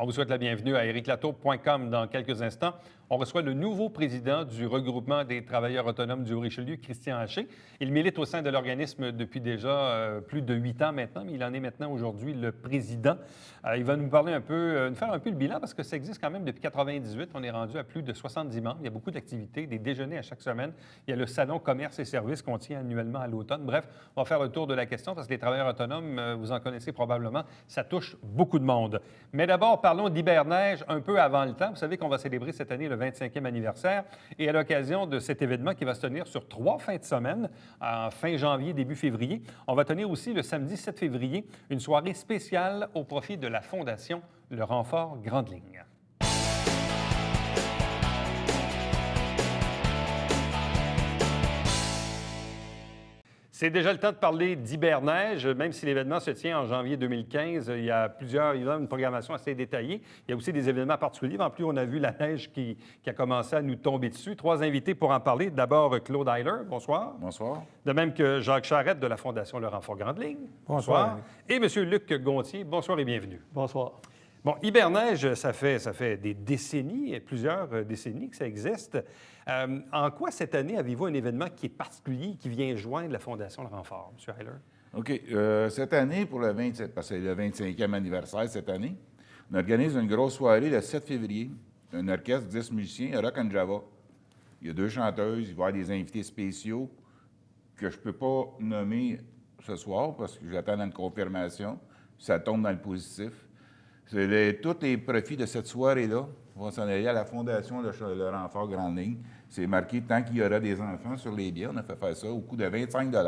On vous souhaite la bienvenue à ériclatour.com dans quelques instants. On reçoit le nouveau président du regroupement des travailleurs autonomes du Haut-Richelieu, Christian Haché. Il milite au sein de l'organisme depuis déjà plus de 8 ans maintenant, mais il en est maintenant aujourd'hui le président. Il va nous parler un peu, nous faire un peu le bilan parce que ça existe quand même depuis 1998. On est rendu à plus de 70 membres. Il y a beaucoup d'activités, des déjeuners à chaque semaine. Il y a le salon commerce et services qu'on tient annuellement à l'automne. Bref, on va faire le tour de la question parce que les travailleurs autonomes, vous en connaissez probablement, ça touche beaucoup de monde. Mais d'abord, parlons d'hiberneige un peu avant le temps. Vous savez qu'on va célébrer cette année le 25e anniversaire et à l'occasion de cet événement qui va se tenir sur 3 fins de semaine, en fin janvier, début février, on va tenir aussi le samedi 7 février une soirée spéciale au profit de la Fondation Le Renfort Grande Ligne. C'est déjà le temps de parler d'hiberneige, même si l'événement se tient en janvier 2015. Il y a une programmation assez détaillée. Il y a aussi des événements particuliers. En plus, on a vu la neige qui a commencé à nous tomber dessus. 3 invités pour en parler. D'abord, Claude Heiler. Bonsoir. Bonsoir. De même que Jacques Charette de la Fondation Le Renfort Grande Ligne. Bonsoir. Et M. Luc Gontier. Bonsoir et bienvenue. Bonsoir. Bon, hiberneige, ça fait des décennies, plusieurs décennies que ça existe. En quoi, cette année, avez-vous un événement qui est particulier, qui vient joindre la Fondation Le Renfort, M. Heiler? OK. Cette année, pour le 27, parce que c'est le 25e anniversaire cette année, on organise une grosse soirée le 7 février. Un orchestre, 10 musiciens, Rock and Java. Il y a 2 chanteuses, il va y avoir des invités spéciaux que je ne peux pas nommer ce soir parce que j'attends une confirmation. Ça tombe dans le positif. Tous les profits de cette soirée-là vont s'en aller à la Fondation Le Renfort Grande Ligne. C'est marqué tant qu'il y aura des enfants sur les billets. On a fait faire ça au coût de 25 $.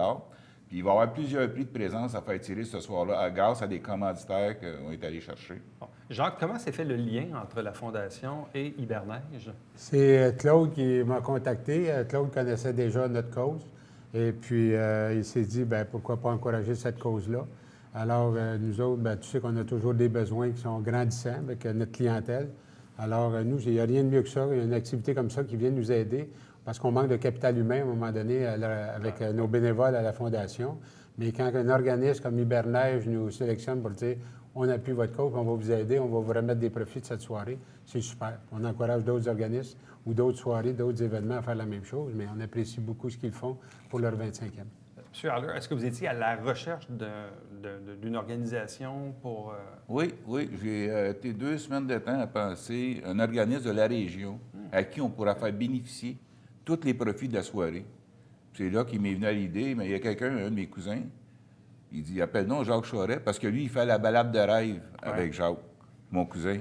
Puis il va y avoir plusieurs prix de présence à faire tirer ce soir-là grâce à des commanditaires qu'on est allés chercher. Bon. Jacques, comment s'est fait le lien entre la Fondation et Hiberneige? C'est Claude qui m'a contacté. Claude connaissait déjà notre cause. Et puis, il s'est dit, bien, pourquoi pas encourager cette cause-là? Alors, nous autres, bien, tu sais qu'on a toujours des besoins qui sont grandissants avec notre clientèle. Alors, nous, il n'y a rien de mieux que ça. Il y a une activité comme ça qui vient nous aider parce qu'on manque de capital humain à un moment donné avec nos bénévoles à la Fondation. Mais quand un organisme comme Hiberneige nous sélectionne pour dire on appuie votre cause, on va vous aider, on va vous remettre des profits de cette soirée, c'est super. On encourage d'autres organismes ou d'autres soirées, d'autres événements à faire la même chose, mais on apprécie beaucoup ce qu'ils font pour leur 25e. M. Heiler, est-ce que vous étiez à la recherche d'une organisation pour... Oui. J'ai été 2 semaines de temps à penser à un organisme de la région à qui on pourra faire bénéficier tous les profits de la soirée. C'est là qu'il m'est venu à l'idée, mais il y a quelqu'un, un de mes cousins, il dit, appelle-nous Jacques Charette, parce que lui, il fait la balade de rêve avec Jacques, mon cousin.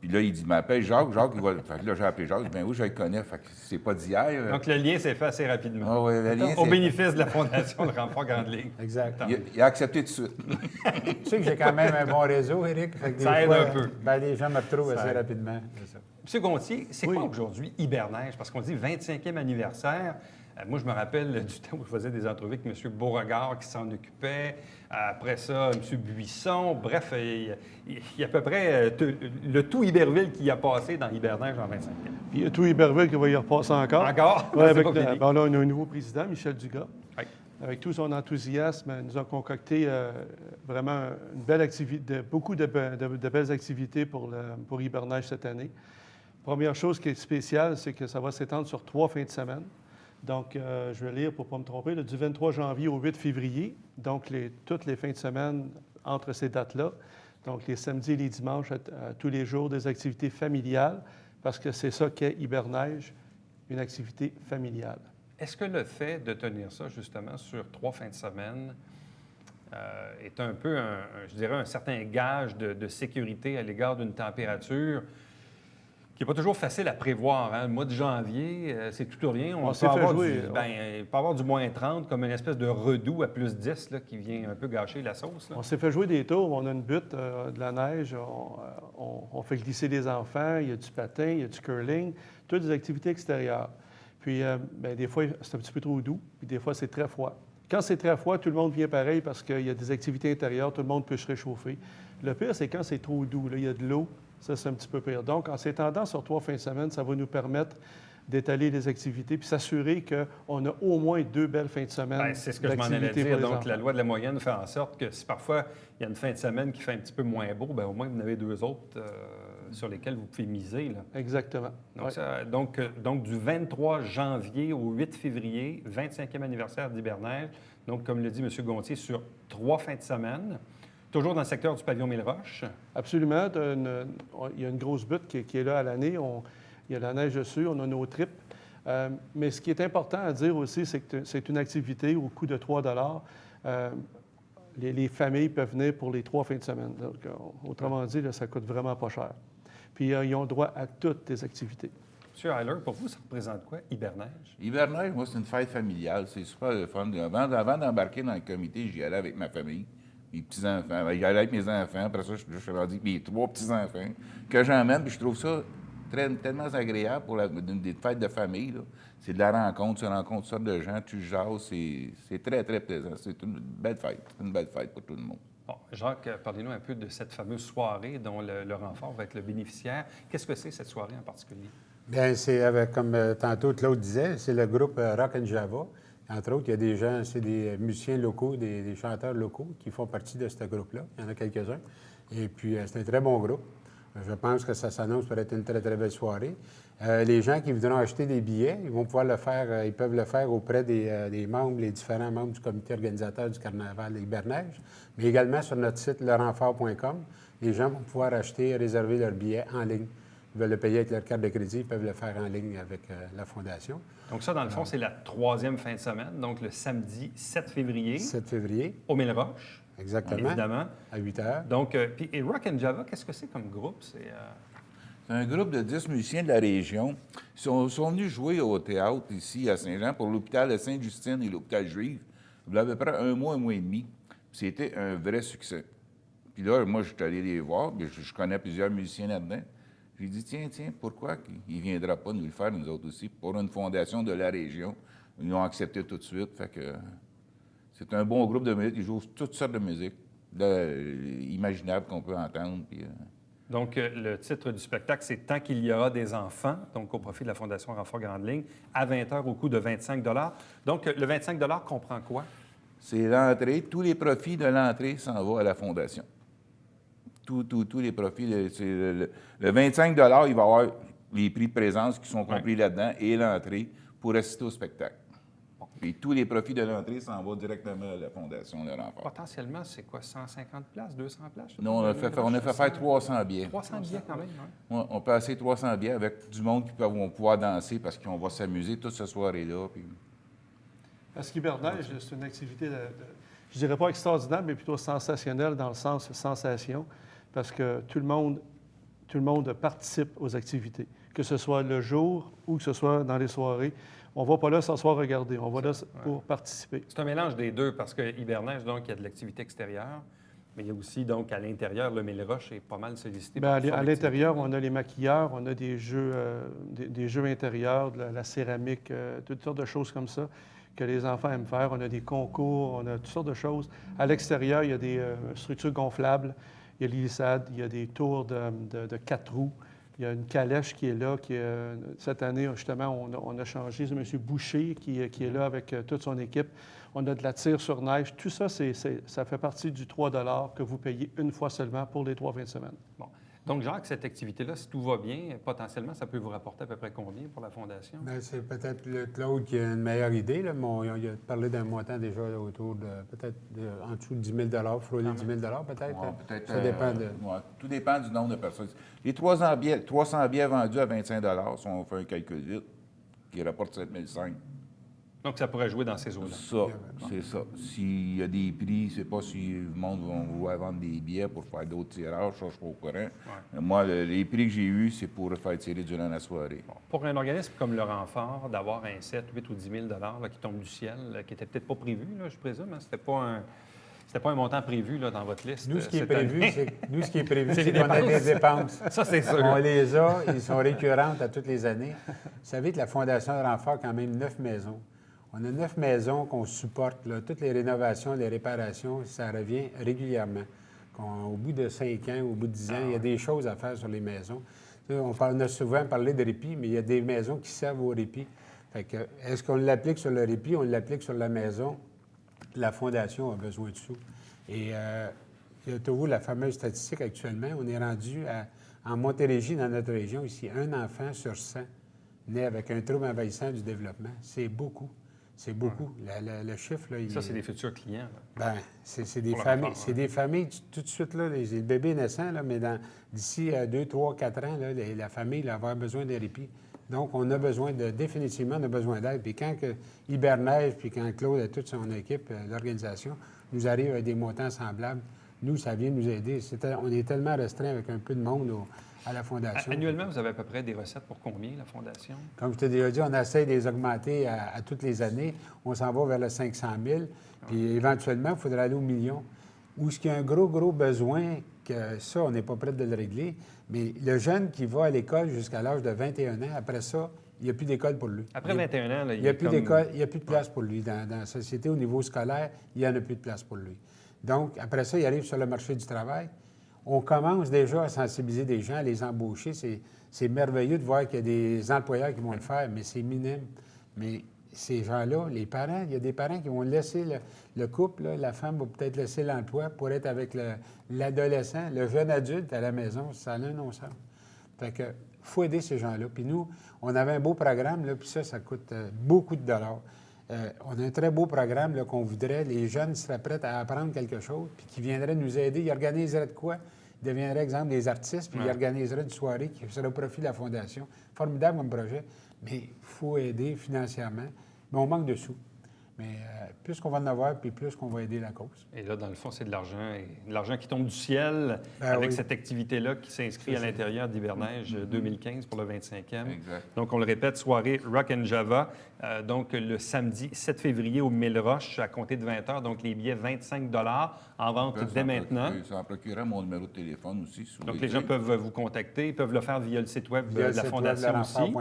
Puis là, il dit, m'appelle Jacques, il va... Fait que là, j'ai appelé Jacques, bien oui, je le connais, fait que c'est pas d'hier. Donc, le lien s'est fait assez rapidement. Ah oui, le lien, au bénéfice de la Fondation Le Renfort Grande Ligne. Exact. Il a accepté tout de suite. Tu sais que j'ai quand même un bon réseau, Éric. Fait que ça aide un peu. Ben, les gens me retrouvent assez rapidement. M. Gontier, c'est quoi aujourd'hui Hiberneige? Parce qu'on dit 25e anniversaire. Moi, je me rappelle du temps où je faisais des entrevues avec M. Beauregard qui s'en occupait. Après ça, M. Buisson. Bref, il y a à peu près le tout Iberville qui a passé dans Hiberneige en 25 ans. Puis il y a tout Iberville qui va y repasser encore. Encore? Oui, là, on a un nouveau président, Michel Dugas. Oui. Avec tout son enthousiasme, il nous a concocté vraiment une belle activité, beaucoup de belles activités pour Hiberneige cette année. Première chose qui est spéciale, c'est que ça va s'étendre sur 3 fins de semaine. Donc, je vais lire pour ne pas me tromper, du 23 janvier au 8 février. Donc, toutes les fins de semaine entre ces dates-là. Donc, les samedis et les dimanches, tous les jours, des activités familiales, parce que c'est ça qu'est Hiberneige, une activité familiale. Est-ce que le fait de tenir ça, justement, sur 3 fins de semaine est un peu, je dirais, un certain gage de sécurité à l'égard d'une température qui n'est pas toujours facile à prévoir. Hein? Le mois de janvier, c'est tout ou rien. On peut avoir du moins 30 comme une espèce de redout à plus 10 là, qui vient un peu gâcher la sauce. Là. On s'est fait jouer des tours. On a une butte, de la neige. On fait glisser des enfants. Il y a du patin, il y a du curling. Toutes des activités extérieures. Puis, des fois, c'est un petit peu trop doux. Puis, des fois, c'est très froid. Quand c'est très froid, tout le monde vient pareil parce qu'il y a des activités intérieures. Tout le monde peut se réchauffer. Le pire, c'est quand c'est trop doux. Là, il y a de l'eau. Ça, c'est un petit peu pire. Donc, en s'étendant sur 3 fins de semaine, ça va nous permettre d'étaler les activités, puis s'assurer qu'on a au moins 2 belles fins de semaine. Bien, c'est ce que je m'en allais d'activités dire. pour les Donc, enfants. la loi de la moyenne fait en sorte que si parfois il y a une fin de semaine qui fait un petit peu moins beau, bien, au moins vous en avez 2 autres sur lesquels vous pouvez miser, là. Exactement. Donc, Ouais. donc, du 23 janvier au 8 février, 25e anniversaire d'Hiberneige. Donc, comme le dit M. Gontier, sur 3 fins de semaine, toujours dans le secteur du pavillon Mille-Roches. Absolument. Il y a une grosse butte qui est là à l'année. Il y a la neige dessus, on a nos tripes. Mais ce qui est important à dire aussi, c'est que c'est une activité au coût de 3 les familles peuvent venir pour les 3 fins de semaine. Donc, autrement dit, là, ça coûte vraiment pas cher. Puis, ils ont droit à toutes les activités. M. Heiler, pour vous, ça représente quoi, Hiberneige? Hiberneige, moi, c'est une fête familiale. C'est super le fun. Avant d'embarquer dans le comité, j'y allais avec ma famille, mes petits-enfants. J'y allais avec mes enfants. Après ça, je suis rendu avec mes 3 petits-enfants que j'emmène. Puis je trouve ça tellement agréable pour des fêtes de famille, là. C'est de la rencontre. Tu rencontres toutes sortes de gens, tu jases. C'est très, très plaisant. C'est une belle fête. C'est une belle fête pour tout le monde. Bon, Jacques, parlez-nous un peu de cette fameuse soirée dont le renfort va être le bénéficiaire. Qu'est-ce que c'est, cette soirée en particulier? Bien, c'est avec, comme tantôt Claude disait, c'est le groupe Rock and Java. Entre autres, il y a des gens, c'est des musiciens locaux, des chanteurs locaux qui font partie de ce groupe-là. Il y en a quelques-uns. Et puis, c'est un très bon groupe. Je pense que ça s'annonce pour être une très, très belle soirée. Les gens qui voudront acheter des billets, ils vont pouvoir le faire, ils peuvent le faire auprès des membres, les différents membres du comité organisateur du Carnaval d'Hiberneige, mais également sur notre site lerenfort.com. Les gens vont pouvoir acheter et réserver leurs billets en ligne. Ils veulent le payer avec leur carte de crédit, ils peuvent le faire en ligne avec la Fondation. Donc ça, dans le fond, c'est la 3e fin de semaine, donc le samedi 7 février. 7 février. Au Mille-Roches. Exactement. Évidemment. À 8 heures. Donc, puis et Rock and Java, qu'est-ce que c'est comme groupe? C'est un groupe de 10 musiciens de la région. Ils sont venus jouer au théâtre ici à Saint-Jean pour l'hôpital de Sainte-Justine et l'hôpital Juif. Il y a à peu près un mois et demi. C'était un vrai succès. Puis là, moi, je suis allé les voir, puis je connais plusieurs musiciens là-dedans. J'ai dit, tiens, pourquoi il ne viendra pas nous le faire, nous autres aussi, pour une fondation de la région. Ils l'ont accepté tout de suite. Fait que c'est un bon groupe de musique. Ils jouent toutes sortes de musique imaginables qu'on peut entendre. Puis, Donc, le titre du spectacle, c'est « Tant qu'il y aura des enfants », donc au profit de la Fondation Renfort Grande Ligne, à 20 h au coût de 25 $. Donc, le 25 $ comprend quoi? C'est l'entrée. Tous les profits de l'entrée s'en vont à la Fondation. Tous les profits. Le 25 $, il va y avoir les prix de présence qui sont compris là-dedans et l'entrée pour assister au spectacle. Puis tous les profits de l'entrée s'en vont directement à la Fondation Le Renfort. Potentiellement, c'est quoi, 150 places, 200 places? Non, on a fait faire 300 billets. 300 billets quand même, oui. On peut passer 300 billets avec du monde qui vont pouvoir danser parce qu'on va s'amuser toute cette soirée-là. Puis... Parce qu'Hiberneige, c'est une activité, je dirais pas extraordinaire, mais plutôt sensationnelle dans le sens sensation, parce que tout le monde participe aux activités, que ce soit le jour ou que ce soit dans les soirées. On ne va pas là s'asseoir regarder, on va là pour participer. C'est un mélange des deux, parce que Hiberneige, donc, il y a de l'activité extérieure, mais il y a aussi, donc, à l'intérieur, le Mille-Roches est pas mal sollicité. Bien, à l'intérieur, on a les maquilleurs, on a des jeux intérieurs, de la céramique, toutes sortes de choses comme ça que les enfants aiment faire. On a des concours, on a toutes sortes de choses. À l'extérieur, il y a des structures gonflables, il y a l'hélissade, il y a des tours de 4 roues. Il y a une calèche qui est là. Cette année, justement, on a changé. C'est M. Boucher qui est là avec toute son équipe. On a de la tire sur neige. Tout ça, ça fait partie du 3 $ que vous payez une fois seulement pour les 3 fins de semaine. Bon. Donc, Jacques, cette activité-là, si tout va bien, potentiellement, ça peut vous rapporter à peu près combien pour la Fondation? Bien, c'est peut-être le Claude qui a une meilleure idée. Là, mais il a parlé d'un montant déjà autour de peut-être en dessous de 10 000 frôler 10 000 peut-être. Ouais, peut-être. Ça dépend de... Ouais, tout dépend du nombre de personnes. Les 300 billets vendus à 25 $, si on fait un calcul vite, qui rapporte 7 500. Donc, ça pourrait jouer dans ces eaux-là. Ça, c'est ça. S'il y a des prix, je ne sais pas si le monde va vouloir vendre des billets pour faire d'autres tirages, ça, je ne suis pas au courant. Ouais. Moi, les prix que j'ai eus, c'est pour faire tirer durant la soirée. Bon. Pour un organisme comme le Renfort, d'avoir un 7, 8 ou 10 000 là, qui tombe du ciel, qui n'était peut-être pas prévu, là, je présume, hein? C'était pas un montant prévu là, dans votre liste. Nous, ce qui est prévu, c'est qu'on a des dépenses. Ça, c'est sûr. On les a, ils sont récurrentes à toutes les années. Vous savez que la Fondation de Renfort a quand même 9 maisons. On a 9 maisons qu'on supporte. Là. Toutes les rénovations, les réparations, ça revient régulièrement. Au bout de 5 ans, au bout de 10 ans, il y a des choses à faire sur les maisons. On a souvent parlé de répit, mais il y a des maisons qui servent au répit. Fait que, est-ce qu'on l'applique sur le répit, on l'applique sur la maison? La Fondation a besoin de sous. Et il y a toujours la fameuse statistique actuellement. On est rendu en Montérégie, dans notre région, ici, 1 enfant sur 100 naît avec un trouble envahissant du développement. C'est beaucoup. C'est beaucoup. Le chiffre, là, Ça, c'est des futurs clients. Bien, c'est des familles. C'est des familles, tout de suite, là, le bébé naissant, là, mais d'ici 2, 3, 4 ans, là, la famille là, va avoir besoin de répit. Donc, on a besoin définitivement, on a besoin d'aide. Puis quand Hiberneige, puis quand Claude et toute son équipe, l'organisation, nous arrive avec des montants semblables, nous, ça vient nous aider. On est tellement restreint avec un peu de monde à la Fondation. Annuellement, vous avez à peu près des recettes pour combien, la Fondation? Comme je t'ai déjà dit, on essaie de les augmenter à toutes les années. On s'en va vers le 500 000. Puis éventuellement, il faudra aller au million. Où est-ce qu'il y a un gros, gros besoin, que ça, on n'est pas prêt de le régler. Mais le jeune qui va à l'école jusqu'à l'âge de 21 ans, après ça, il n'y a plus d'école pour lui. Après 21 ans, là, il n'y a plus d'école, il n'y a plus de place pour lui. Dans la société, au niveau scolaire, il n'y en a plus de place pour lui. Donc, après ça, il arrive sur le marché du travail. On commence déjà à sensibiliser des gens, à les embaucher. C'est merveilleux de voir qu'il y a des employeurs qui vont le faire, mais c'est minime. Mais ces gens-là, les parents, il y a des parents qui vont laisser le couple, là, la femme va peut-être laisser l'emploi pour être avec l'adolescent, le jeune adulte à la maison. Ça a un non-sens. Fait que faut aider ces gens-là. Puis nous, on avait un beau programme, là, puis ça coûte beaucoup de dollars. On a un très beau programme là, qu'on voudrait. Les jeunes seraient prêts à apprendre quelque chose, puis qui viendraient nous aider. Ils organiseraient de quoi? Ils deviendraient, exemple, des artistes, puis ils organiseraient une soirée qui serait au profit de la Fondation. Formidable comme projet, mais il faut aider financièrement. Mais on manque de sous. Mais plus qu'on va en avoir, puis plus qu'on va aider la cause. Et là, dans le fond, c'est de l'argent qui tombe du ciel avec cette activité-là qui s'inscrit à l'intérieur d'Hiberneige 2015 pour le 25e. Exact. Donc, on le répète, soirée Rock and Java, donc le samedi 7 février au Mille Roches à compter de 20 h. Donc, les billets 25 en vente dès maintenant. Ça en procurait mon numéro de téléphone aussi. Donc, les gens peuvent vous contacter. Ils peuvent le faire via le site web de la Fondation aussi.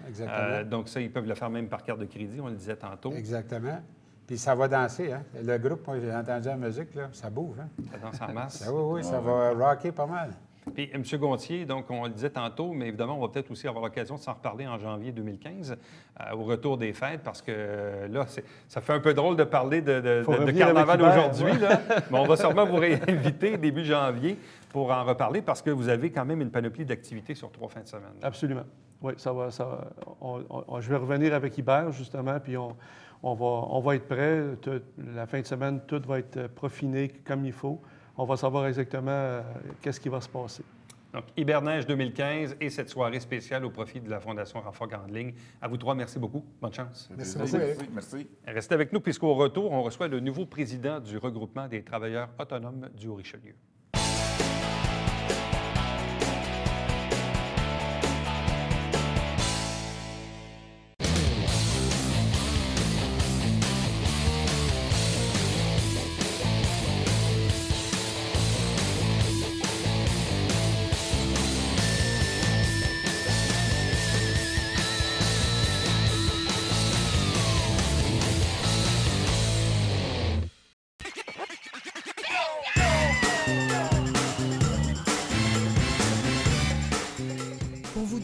Exactement. Donc, ça, ils peuvent le faire même par carte de crédit, on le disait tantôt. Exactement. Puis ça va danser, hein? Le groupe, moi, j'ai entendu la musique, là, ça bouge, hein? Ça danse en masse. Oui, ça va rocker pas mal. Puis, M. Gontier, donc, on le disait tantôt, mais évidemment, on va peut-être aussi avoir l'occasion de s'en reparler en janvier 2015, au retour des fêtes, parce que là, ça fait un peu drôle de parler de carnaval aujourd'hui, là, mais on va sûrement vous réinviter début janvier pour en reparler, parce que vous avez quand même une panoplie d'activités sur 3 fins de semaine. Absolument. Oui, ça va. Je vais revenir avec Hubert, justement, puis on va être prêt. La fin de semaine, tout va être profiné comme il faut. On va savoir exactement qu'est-ce qui va se passer. Donc, Hiberneige 2015 et cette soirée spéciale au profit de la Fondation Renfort Grande Ligne. À vous trois, merci beaucoup. Bonne chance. Merci. Restez avec nous, puisqu'au retour, on reçoit le nouveau président du regroupement des travailleurs autonomes du Haut-Richelieu.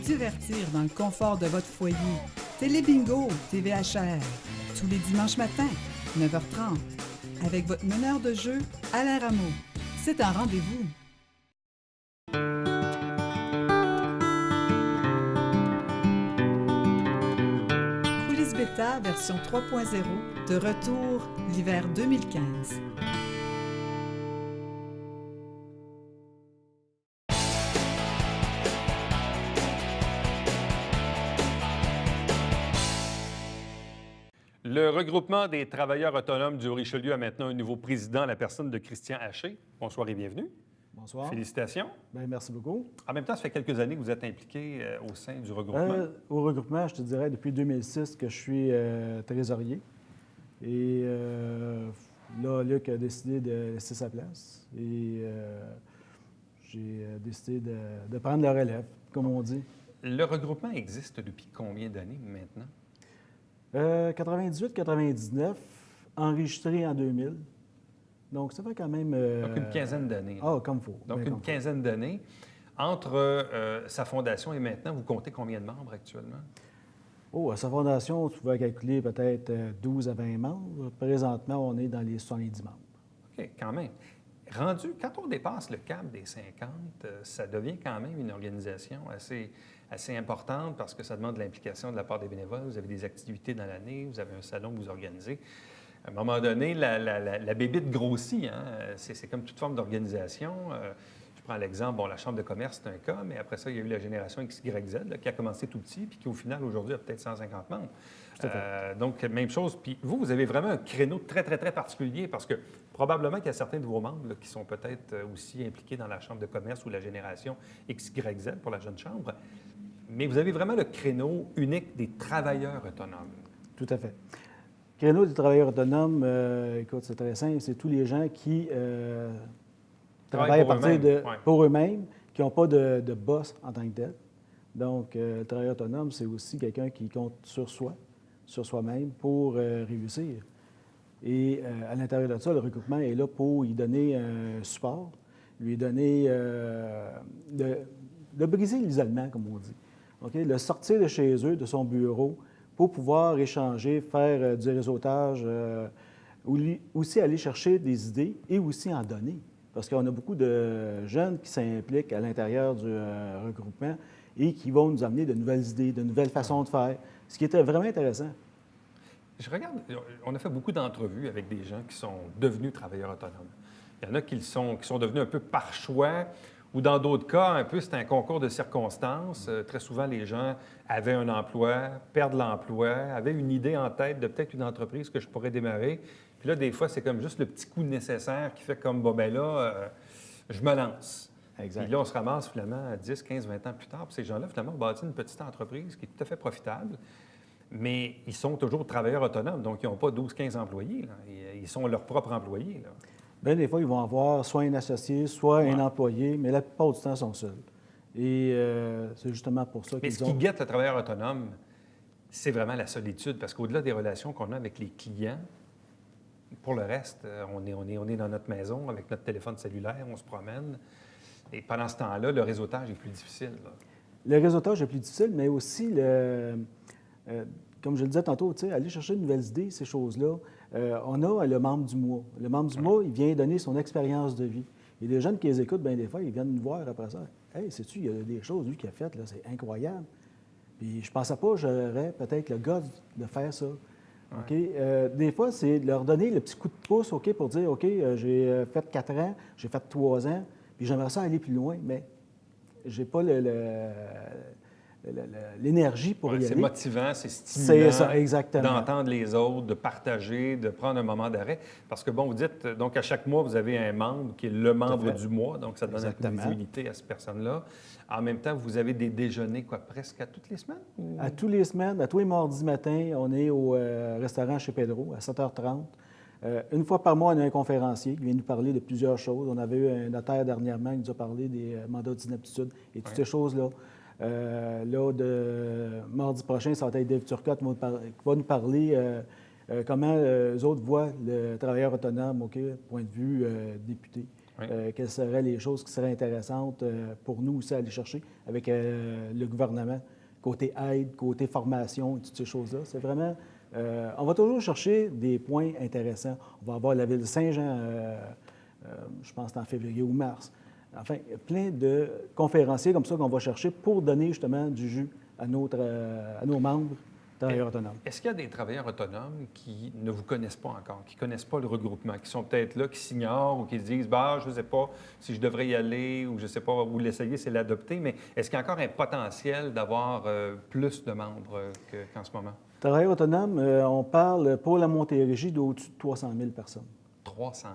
Divertir dans le confort de votre foyer. Télébingo, TVHR, tous les dimanches matins, 9h30, avec votre meneur de jeu, Alain Rameau. C'est un rendez-vous. Coulisses Bêta, version 3.0, de retour l'hiver 2015. Le regroupement des travailleurs autonomes du Haut-Richelieu a maintenant un nouveau président, la personne de Christian Haché. Bonsoir et bienvenue. Bonsoir. Félicitations. Bien, merci beaucoup. En même temps, ça fait quelques années que vous êtes impliqué au sein du regroupement. Au regroupement, je te dirais depuis 2006 que je suis trésorier. Et là, Luc a décidé de laisser sa place. Et j'ai décidé de prendre la relève, comme on dit. Le regroupement existe depuis combien d'années maintenant? 98-99, enregistré en 2000. Donc, ça fait quand même... Donc, une quinzaine d'années. Ah, comme il faut. Donc, une quinzaine d'années. Entre sa fondation et maintenant, vous comptez combien de membres actuellement? Oh, à sa fondation, tu pouvais calculer peut-être 12 à 20 membres. Présentement, on est dans les 70 membres. OK, quand même. Rendu, quand on dépasse le cap des 50, ça devient quand même une organisation assez importante parce que ça demande de l'implication de la part des bénévoles. Vous avez des activités dans l'année, vous avez un salon que vous organisez. À un moment donné, la bébite grossit. Hein? C'est comme toute forme d'organisation. Je prends l'exemple, bon, la Chambre de commerce, c'est un cas, mais après ça, il y a eu la génération XYZ là, qui a commencé tout petit puis qui, au final, aujourd'hui, a peut-être 150 membres. Donc, même chose. Puis vous avez vraiment un créneau très, très, très particulier parce que probablement qu'il y a certains de vos membres là, qui sont peut-être aussi impliqués dans la Chambre de commerce ou la génération XYZ pour la jeune chambre. Mais vous avez vraiment le créneau unique des travailleurs autonomes. Tout à fait. Créneau des travailleurs autonomes, écoute, c'est très simple. C'est tous les gens qui travaillent à partir pour eux-mêmes, qui n'ont pas de boss en tant que tel. Donc, le travailleur autonome, c'est aussi quelqu'un qui compte sur soi-même pour réussir. Et à l'intérieur de ça, le regroupement est là pour lui donner un support, lui donner de briser l'isolement, comme on dit. Okay? Le sortir de chez eux, de son bureau, pour pouvoir échanger, faire du réseautage, aussi aller chercher des idées et aussi en donner. Parce qu'on a beaucoup de jeunes qui s'impliquent à l'intérieur du regroupement et qui vont nous amener de nouvelles idées, de nouvelles façons de faire, ce qui était vraiment intéressant. Je regarde, on a fait beaucoup d'entrevues avec des gens qui sont devenus travailleurs autonomes. Il y en a qui sont devenus un peu par choix, ou dans d'autres cas, un peu, c'est un concours de circonstances. Très souvent, les gens avaient un emploi, perdent l'emploi, avaient une idée en tête de peut-être une entreprise que je pourrais démarrer. Puis là, des fois, c'est comme juste le petit coup nécessaire qui fait comme, bon, ben là, je me lance. Exact. Puis là, on se ramasse finalement à 10, 15, 20 ans plus tard. Puis ces gens-là, finalement, ont bâti une petite entreprise qui est tout à fait profitable. Mais ils sont toujours travailleurs autonomes, donc ils n'ont pas 12, 15 employés. Là. Ils sont leurs propres employés. Là. Bien, des fois, ils vont avoir soit un associé, soit un employé, mais la plupart du temps, ils sont seuls. Et c'est justement pour ça qu'ils Mais ce qui guette le travailleur autonome, c'est vraiment la solitude, parce qu'au-delà des relations qu'on a avec les clients, pour le reste, on est dans notre maison avec notre téléphone cellulaire, on se promène. Et pendant ce temps-là, le réseautage est plus difficile. Là. Le réseautage est plus difficile, mais aussi, comme je le disais tantôt, aller chercher de nouvelles idées, ces choses-là. On a le membre du mois. Le membre du mois, il vient donner son expérience de vie. Et les jeunes qui les écoutent, bien des fois, ils viennent nous voir après ça. « Hey, sais-tu, il y a des choses, lui, qu'il a faites, là, c'est incroyable. » Puis je pensais pas que j'aurais peut-être le gars de faire ça. OK? Des fois, c'est de leur donner le petit coup de pouce, OK, pour dire, OK, j'ai fait 4 ans, j'ai fait 3 ans, puis j'aimerais ça aller plus loin, mais j'ai pas l'énergie pour y aller. C'est motivant, c'est stimulant. C'est ça, exactement. D'entendre les autres, de partager, de prendre un moment d'arrêt. Parce que, bon, vous dites, donc à chaque mois, vous avez un membre qui est le membre du mois, donc ça donne un peu de visibilité à cette personne-là. En même temps, vous avez des déjeuners, presque à toutes les semaines? Ou... À tous les semaines, à tous les mardis matin, on est au restaurant chez Pedro à 7h30. Une fois par mois, on a un conférencier qui vient nous parler de plusieurs choses. On avait eu un notaire dernièrement qui nous a parlé des mandats d'inaptitude et toutes ces choses-là. Là, de mardi prochain, ça va être Dave Turcotte qui va nous parler comment eux autres voient le travailleur autonome, OK, point de vue député. Quelles seraient les choses qui seraient intéressantes pour nous aussi à aller chercher avec le gouvernement, côté aide, côté formation, toutes ces choses-là. C'est vraiment... on va toujours chercher des points intéressants. On va avoir la ville de Saint-Jean, je pense que c'est en février ou mars. Enfin, il y a plein de conférenciers comme ça qu'on va chercher pour donner justement du jus à nos membres travailleurs autonomes. Est-ce qu'il y a des travailleurs autonomes qui ne vous connaissent pas encore, qui ne connaissent pas le regroupement, qui sont peut-être là, qui s'ignorent ou qui se disent « je ne sais pas si je devrais y aller » ou « je ne sais pas où l'essayer, c'est l'adopter », mais est-ce qu'il y a encore un potentiel d'avoir plus de membres qu'en ce moment? Travailleurs autonomes, on parle pour la Montérégie d'au-dessus de 300 000 personnes. 300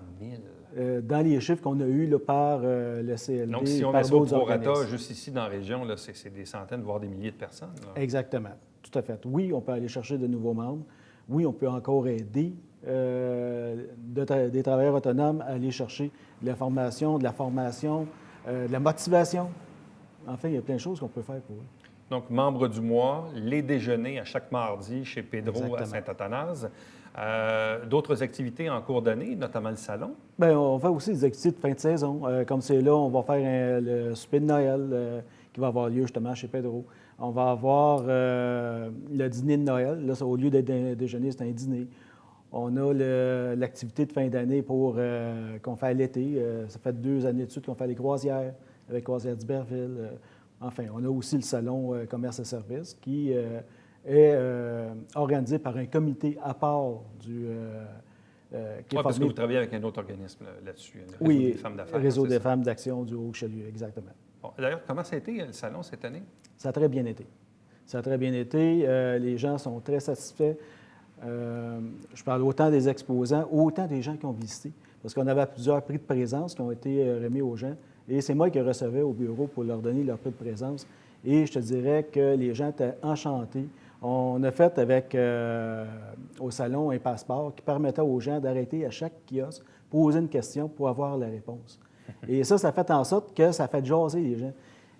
000? Dans les chiffres qu'on a eus là, par le CLD. Donc, si on met ça au prorata, juste ici dans la région, là, c'est des centaines, voire des milliers de personnes. Là. Exactement, tout à fait. Oui, on peut aller chercher de nouveaux membres. Oui, on peut encore aider des travailleurs autonomes à aller chercher de la formation, de la motivation. Enfin, il y a plein de choses qu'on peut faire pour eux. Donc, membre du mois, les déjeuners à chaque mardi chez Pedro. Exactement. À Saint-Athanase. D'autres activités en cours d'année, notamment le salon. Bien, on fait aussi des activités de fin de saison. Comme c'est là, on va faire le souper de Noël qui va avoir lieu justement chez Pedro. On va avoir le dîner de Noël. Là, au lieu d'être un déjeuner, c'est un dîner. On a l'activité de fin d'année qu'on fait à l'été. Ça fait 2 années de suite qu'on fait les croisières avec Croisière d'Iberville. Enfin, on a aussi le salon commerce et services qui est organisé par un comité à part qui est Parce que formé. vous travaillez avec un autre organisme là-dessus, le Réseau Oui, des femmes d'affaires. Réseau c'est des ça? femmes d'action du Haut-Richelieu, exactement. Bon, d'ailleurs, comment ça a été le salon cette année? Ça a très bien été. Ça a très bien été. Les gens sont très satisfaits. Je parle autant des exposants, autant des gens qui ont visité, parce qu'on avait plusieurs prix de présence qui ont été remis aux gens. Et c'est moi qui recevais au bureau pour leur donner leur prix de présence. Et je te dirais que les gens étaient enchantés. On a fait avec, au salon, un passeport qui permettait aux gens d'arrêter à chaque kiosque, poser une question pour avoir la réponse. Et ça fait en sorte que ça fait jaser les gens.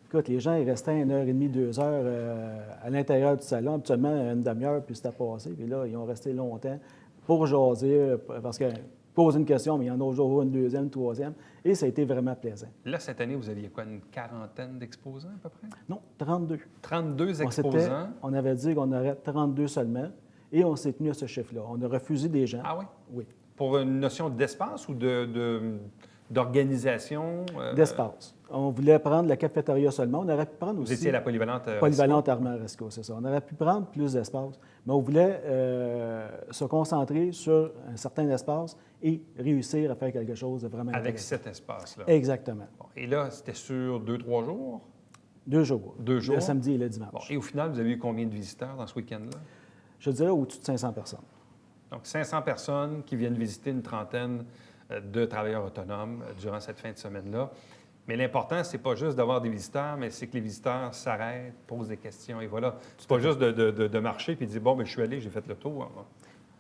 Écoute, les gens, ils restaient 1h30, 2 heures à l'intérieur du salon, habituellement une demi-heure, puis c'était passé. Puis là, ils ont resté longtemps pour jaser, parce que poser une question, mais il y en a toujours une deuxième, une troisième, et ça a été vraiment plaisant. Là, cette année, vous aviez quoi, une quarantaine d'exposants à peu près? Non, 32. 32 exposants. On avait dit qu'on aurait 32 seulement, et on s'est tenu à ce chiffre-là. On a refusé des gens. Ah oui? Oui. Pour une notion d'espace ou d'organisation? D'espace. On voulait prendre la cafétéria seulement. On aurait pu prendre aussi... Vous étiez à la polyvalente Polyvalente Armand-Resco, c'est ça. On aurait pu prendre plus d'espace, mais on voulait se concentrer sur un certain espace et réussir à faire quelque chose de vraiment avec intéressant. cet espace-là. Exactement. Bon, et là, c'était sur 2-3 jours? 2 jours. 2 jours. Le samedi et le dimanche. Bon, et au final, vous avez eu combien de visiteurs dans ce week-end-là? Je dirais au-dessus de 500 personnes. Donc, 500 personnes qui viennent visiter une trentaine de travailleurs autonomes durant cette fin de semaine-là. Mais l'important, c'est pas juste d'avoir des visiteurs, mais c'est que les visiteurs s'arrêtent, posent des questions. Et voilà, c'est pas juste de marcher puis de dire « Bon, bien, je suis allé, j'ai fait le tour. »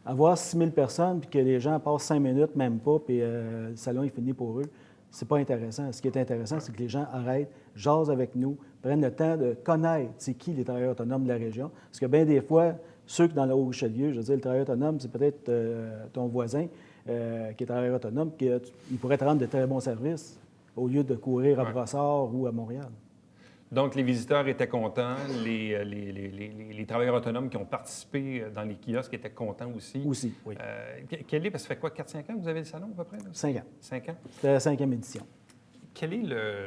Avoir 6 000 personnes puis que les gens passent 5 minutes, même pas, puis le salon est fini pour eux, c'est pas intéressant. Ce qui est intéressant, c'est que les gens arrêtent, jasent avec nous, prennent le temps de connaître c'est qui les travailleurs autonomes de la région. Parce que bien des fois, ceux qui dans le Haut-Richelieu, je veux dire, le travailleur autonome, c'est peut-être ton voisin qui est travailleur autonome, il pourrait te rendre de très bons services au lieu de courir à Brossard ou à Montréal. Donc, les visiteurs étaient contents, les travailleurs autonomes qui ont participé dans les kiosques étaient contents aussi. Aussi, oui. Quel est, parce que ça fait quoi, 4-5 ans que vous avez le salon à peu près? Là? 5 ans. 5 ans? C'était la 5e édition. Quel est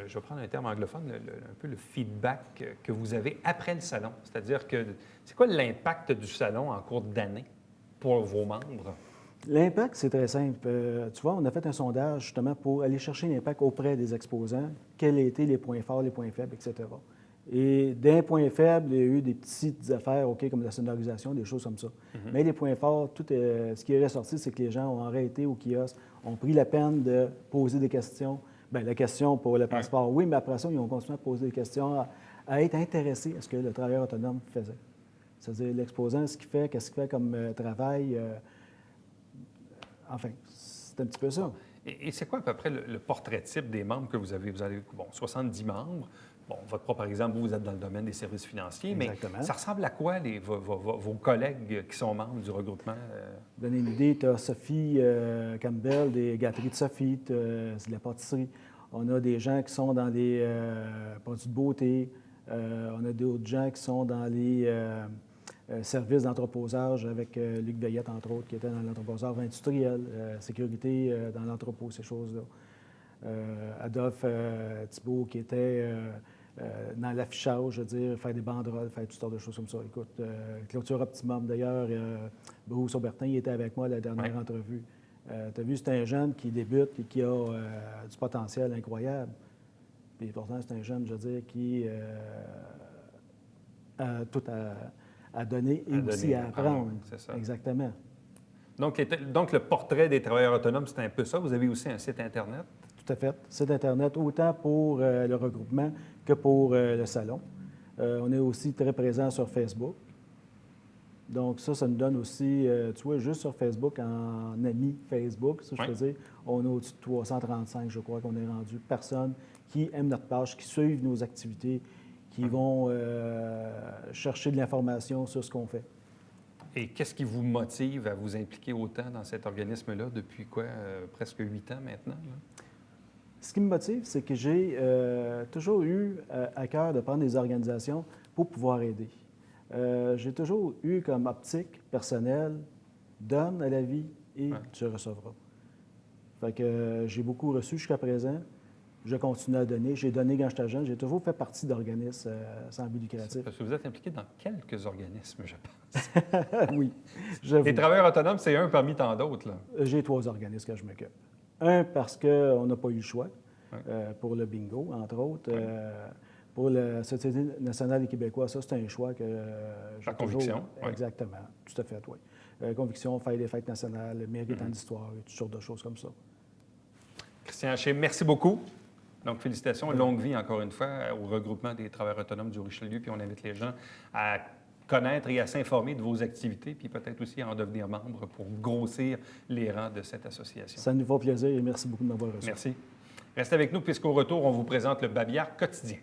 je vais prendre un terme anglophone, un peu le feedback que vous avez après le salon? C'est-à-dire que, c'est quoi l'impact du salon en cours d'année pour vos membres? L'impact, c'est très simple. Tu vois, on a fait un sondage justement pour aller chercher l'impact auprès des exposants, quels étaient les points forts, les points faibles, etc. Et d'un point faible, il y a eu des petites affaires, OK, comme la sonorisation, des choses comme ça. Mais les points forts, ce qui est ressorti, c'est que les gens ont arrêté au kiosque, ont pris la peine de poser des questions. Bien, la question pour le passeport, oui, mais après ça, ils ont continué à poser des questions, à être intéressés à ce que le travailleur autonome faisait. C'est-à-dire l'exposant, ce qu'il fait, qu'est-ce qu'il fait comme travail. Enfin, c'est un petit peu ça. Et c'est quoi à peu près le portrait type des membres que vous avez? Vous avez, 70 membres. Bon, votre propre exemple, vous êtes dans le domaine des services financiers, Exactement. mais ça ressemble à quoi vos collègues qui sont membres du regroupement? Pour donner une idée, tu as Sophie Campbell, des gâteries de Sophie, c'est de la pâtisserie. On a des gens qui sont dans les produits de beauté. On a d'autres gens qui sont dans les services d'entreposage avec Luc Veillette, entre autres, qui était dans l'entreposage industriel, sécurité dans l'entrepôt, ces choses-là. Adolphe Thibault, qui était dans l'affichage, je veux dire, faire des banderoles, faire toutes sortes de choses comme ça. Écoute, Clôture Optimum, d'ailleurs, Bruce Aubertin, il était avec moi à la dernière entrevue. Tu as vu, c'est un jeune qui débute et qui a du potentiel incroyable. Puis pourtant, c'est un jeune, je veux dire, qui a tout à donner et aussi à apprendre. C'est ça. Exactement. Donc, le portrait des travailleurs autonomes, c'est un peu ça. Vous avez aussi un site Internet? Tout à fait. Site Internet, autant pour le regroupement que pour le salon. On est aussi très présent sur Facebook. Donc ça nous donne aussi, tu vois, juste sur Facebook, en amis Facebook, ça je peux dire, on est au-dessus de 335, je crois qu'on est rendu, personnes qui aiment notre page, qui suivent nos activités, qui vont chercher de l'information sur ce qu'on fait. Et qu'est-ce qui vous motive à vous impliquer autant dans cet organisme-là depuis quoi, presque 8 ans maintenant? Là? Ce qui me motive, c'est que j'ai toujours eu à cœur de prendre des organisations pour pouvoir aider. J'ai toujours eu comme optique personnelle, donne à la vie et tu recevras. Fait que j'ai beaucoup reçu jusqu'à présent. Je continue à donner. J'ai donné quand j'étais jeune. J'ai toujours fait partie d'organismes sans but lucratif. Parce que vous êtes impliqué dans quelques organismes, je pense. Oui, j'avoue. Les travailleurs autonomes, c'est un parmi tant d'autres, là. J'ai 3 organismes que je m'occupe. Un, parce qu'on n'a pas eu le choix, pour le bingo, entre autres. Pour la Société nationale des Québécois, ça, c'est un choix que j'ai Par conviction. toujours... Exactement, tout à fait, oui. Conviction, faire des fêtes nationales, mérite en histoire, toutes sortes de choses comme ça. Christian Haché, merci beaucoup. Donc, félicitations, longue vie encore une fois au regroupement des travailleurs autonomes du Richelieu. Puis on invite les gens à connaître et à s'informer de vos activités, puis peut-être aussi à en devenir membre pour grossir les rangs de cette association. Ça nous fait plaisir et merci beaucoup de m'avoir reçu. Merci. Restez avec nous puisqu'au retour, on vous présente le Babillard quotidien.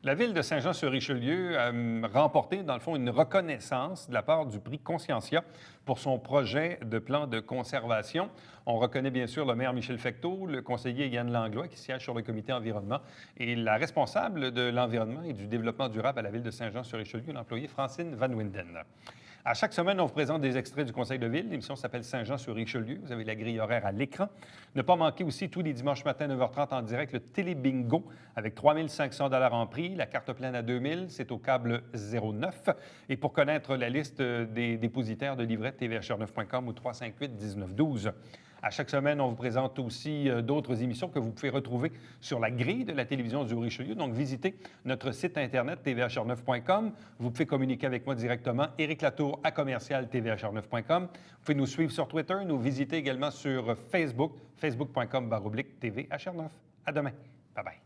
La Ville de Saint-Jean-sur-Richelieu a remporté, dans le fond, une reconnaissance de la part du prix Conscientia pour son projet de plan de conservation. On reconnaît bien sûr le maire Michel Fecteau, le conseiller Yann Langlois qui siège sur le comité environnement et la responsable de l'environnement et du développement durable à la Ville de Saint-Jean-sur-Richelieu, l'employée Francine Van Winden. À chaque semaine, on vous présente des extraits du Conseil de ville. L'émission s'appelle Saint-Jean-sur-Richelieu. Vous avez la grille horaire à l'écran. Ne pas manquer aussi tous les dimanches matins, 9h30 en direct, le Télé-Bingo avec 3 500 $ en prix. La carte pleine à 2 000, c'est au câble 09. Et pour connaître la liste des dépositaires de livrets, tvhr9.com ou 358-1912. À chaque semaine, on vous présente aussi d'autres émissions que vous pouvez retrouver sur la grille de la télévision du Richelieu. Donc, visitez notre site Internet, tvhr9.com. Vous pouvez communiquer avec moi directement, Éric Latour à commercial tvhr9.com. Vous pouvez nous suivre sur Twitter, nous visiter également sur Facebook, facebook.com/tvhr9. À demain. Bye-bye.